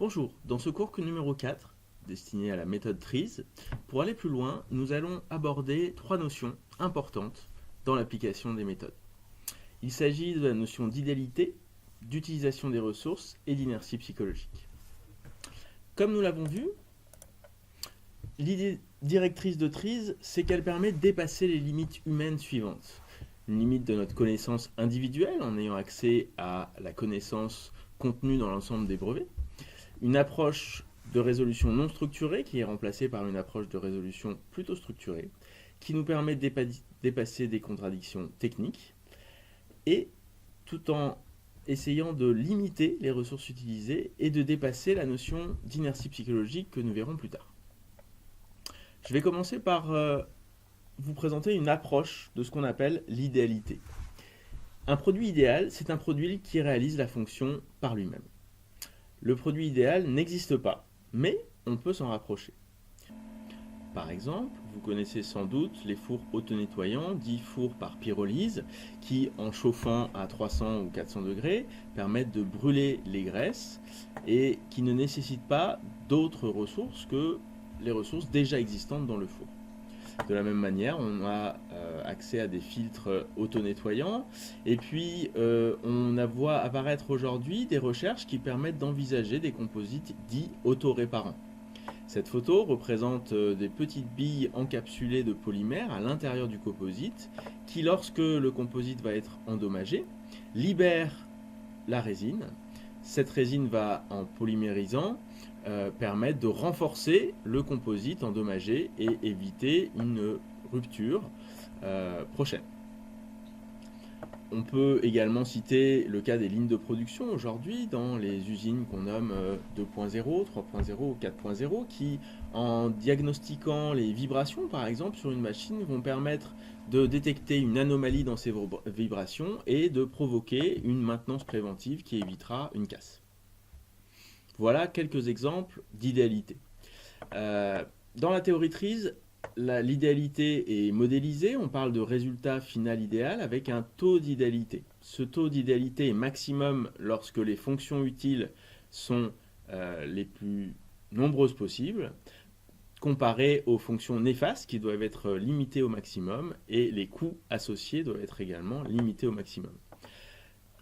Bonjour, dans ce cours numéro 4, destiné à la méthode TRIZ, pour aller plus loin, nous allons aborder trois notions importantes dans l'application des méthodes. Il s'agit de la notion d'idéalité, d'utilisation des ressources et d'inertie psychologique. Comme nous l'avons vu, l'idée directrice de TRIZ, c'est qu'elle permet de dépasser les limites humaines suivantes. Une limite de notre connaissance individuelle en ayant accès à la connaissance contenue dans l'ensemble des brevets, une approche de résolution non structurée qui est remplacée par une approche de résolution plutôt structurée, qui nous permet de dépasser des contradictions techniques, et tout en essayant de limiter les ressources utilisées et de dépasser la notion d'inertie psychologique que nous verrons plus tard. Je vais commencer par vous présenter une approche de ce qu'on appelle l'idéalité. Un produit idéal, c'est un produit qui réalise la fonction par lui-même. Le produit idéal n'existe pas, mais on peut s'en rapprocher. Par exemple, vous connaissez sans doute les fours auto-nettoyants, dits fours par pyrolyse, qui, en chauffant à 300 ou 400 degrés, permettent de brûler les graisses et qui ne nécessitent pas d'autres ressources que les ressources déjà existantes dans le four. De la même manière, on a accès à des filtres auto-nettoyants et puis on voit apparaître aujourd'hui des recherches qui permettent d'envisager des composites dits auto-réparants. Cette photo représente des petites billes encapsulées de polymère à l'intérieur du composite qui, lorsque le composite va être endommagé, libère la résine. Cette résine va, en polymérisant, permettre de renforcer le composite endommagé et éviter une rupture prochaine. On peut également citer le cas des lignes de production aujourd'hui dans les usines qu'on nomme 2.0, 3.0 ou 4.0 qui, en diagnostiquant les vibrations par exemple sur une machine, vont permettre de détecter une anomalie dans ces vibrations et de provoquer une maintenance préventive qui évitera une casse. Voilà quelques exemples d'idéalité. Dans la théorie TRIZ, l'idéalité est modélisée, on parle de résultat final idéal avec un taux d'idéalité. Ce taux d'idéalité est maximum lorsque les fonctions utiles sont les plus nombreuses possibles, comparé aux fonctions néfastes qui doivent être limitées au maximum et les coûts associés doivent être également limités au maximum.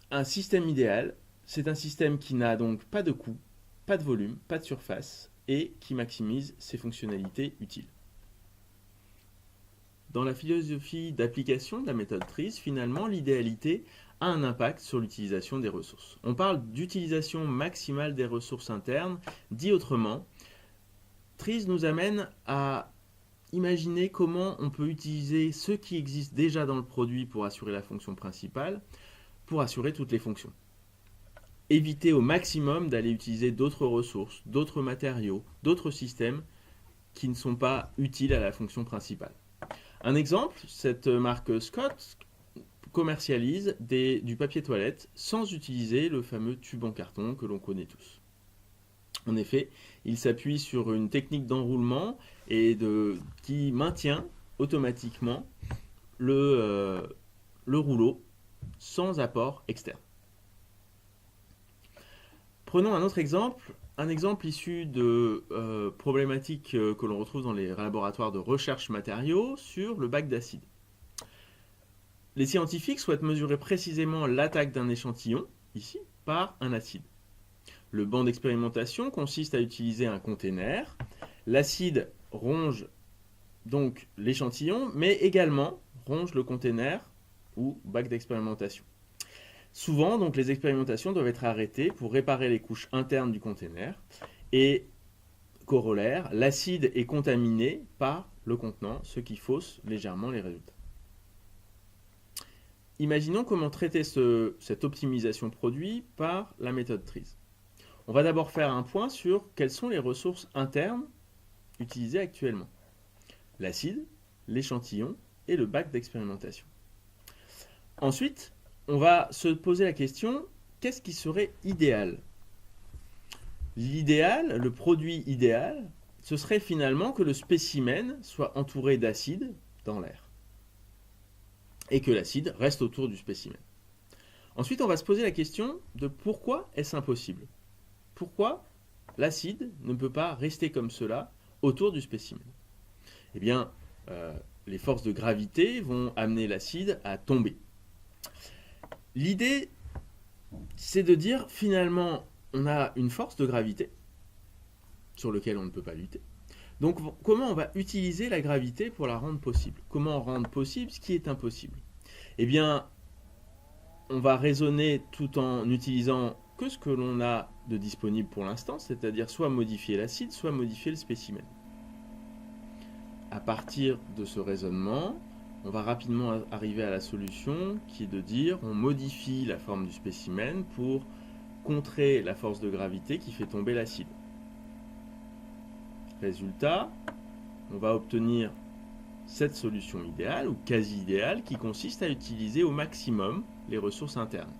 Un système idéal, c'est un système qui n'a donc pas de coût, pas de volume, pas de surface et qui maximise ses fonctionnalités utiles. Dans la philosophie d'application de la méthode TRIZ, finalement, l'idéalité a un impact sur l'utilisation des ressources. On parle d'utilisation maximale des ressources internes, dit autrement, TRIZ nous amène à imaginer comment on peut utiliser ce qui existe déjà dans le produit pour assurer la fonction principale, pour assurer toutes les fonctions. Éviter au maximum d'aller utiliser d'autres ressources, d'autres matériaux, d'autres systèmes qui ne sont pas utiles à la fonction principale. Un exemple, cette marque Scott commercialise du papier toilette sans utiliser le fameux tube en carton que l'on connaît tous. En effet, il s'appuie sur une technique d'enroulement qui maintient automatiquement le rouleau sans apport externe. Prenons un autre exemple, issu de problématiques que l'on retrouve dans les laboratoires de recherche matériaux sur le bac d'acide. Les scientifiques souhaitent mesurer précisément l'attaque d'un échantillon, ici, par un acide. Le banc d'expérimentation consiste à utiliser un container. L'acide ronge donc l'échantillon, mais également ronge le container ou bac d'expérimentation. Souvent, donc, les expérimentations doivent être arrêtées pour réparer les couches internes du conteneur et, corollaire, l'acide est contaminé par le contenant, ce qui fausse légèrement les résultats. Imaginons comment traiter cette optimisation produit par la méthode TRIZ. On va d'abord faire un point sur quelles sont les ressources internes utilisées actuellement. L'acide, l'échantillon et le bac d'expérimentation. Ensuite, on va se poser la question, qu'est-ce qui serait idéal? L'idéal, le produit idéal, ce serait finalement que le spécimen soit entouré d'acide dans l'air et que l'acide reste autour du spécimen. Ensuite, on va se poser la question de pourquoi est-ce impossible? Pourquoi l'acide ne peut pas rester comme cela autour du spécimen. Eh bien, les forces de gravité vont amener l'acide à tomber. L'idée, c'est de dire finalement, on a une force de gravité sur laquelle on ne peut pas lutter. Donc, comment on va utiliser la gravité pour la rendre possible? Comment rendre possible ce qui est impossible? Eh bien, on va raisonner tout en utilisant que ce que l'on a de disponible pour l'instant, c'est-à-dire soit modifier l'acide, soit modifier le spécimen. À partir de ce raisonnement, on va rapidement arriver à la solution qui est de dire on modifie la forme du spécimen pour contrer la force de gravité qui fait tomber l'acide. Résultat, on va obtenir cette solution idéale ou quasi idéale qui consiste à utiliser au maximum les ressources internes.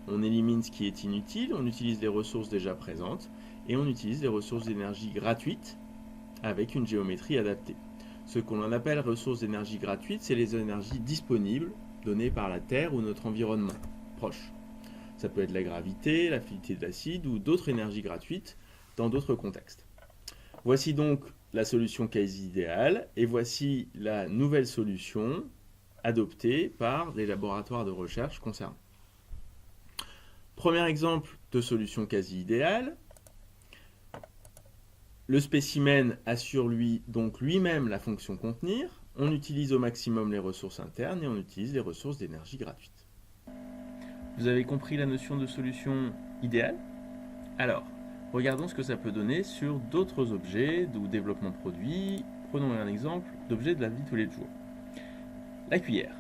On élimine ce qui est inutile, on utilise les ressources déjà présentes et on utilise les ressources d'énergie gratuites avec une géométrie adaptée. Ce qu'on appelle ressources d'énergie gratuites, c'est les énergies disponibles données par la Terre ou notre environnement proche. Ça peut être la gravité, l'affinité de l'acide ou d'autres énergies gratuites dans d'autres contextes. Voici donc la solution quasi idéale et voici la nouvelle solution adoptée par les laboratoires de recherche concernés. Premier exemple de solution quasi idéale. Le spécimen assure donc lui-même la fonction contenir. On utilise au maximum les ressources internes et on utilise les ressources d'énergie gratuites. Vous avez compris la notion de solution idéale? Alors, regardons ce que ça peut donner sur d'autres objets ou développement de produits. Prenons un exemple d'objet de la vie de tous les jours. La cuillère.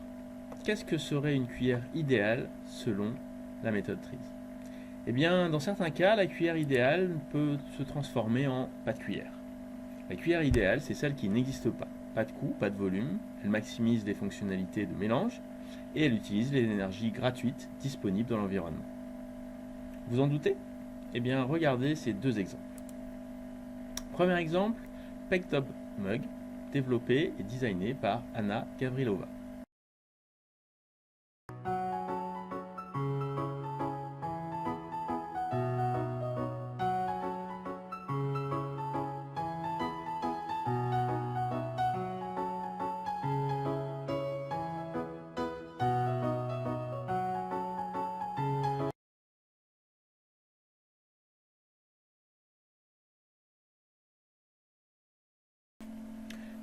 Qu'est-ce que serait une cuillère idéale selon la méthode TRIZ? Eh bien, dans certains cas, la cuillère idéale peut se transformer en pas de cuillère. La cuillère idéale, c'est celle qui n'existe pas. Pas de coût, pas de volume, elle maximise les fonctionnalités de mélange et elle utilise les énergies gratuites disponibles dans l'environnement. Vous en doutez? Eh bien, regardez ces deux exemples. Premier exemple, PegTop Mug, développé et designé par Anna Gavrilova.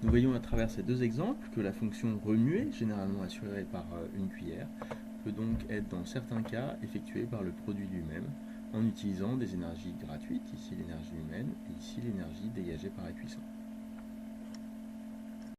Nous voyons à travers ces deux exemples que la fonction remuer, généralement assurée par une cuillère, peut donc être dans certains cas effectuée par le produit lui-même en utilisant des énergies gratuites, ici l'énergie humaine et ici l'énergie dégagée par la cuisson.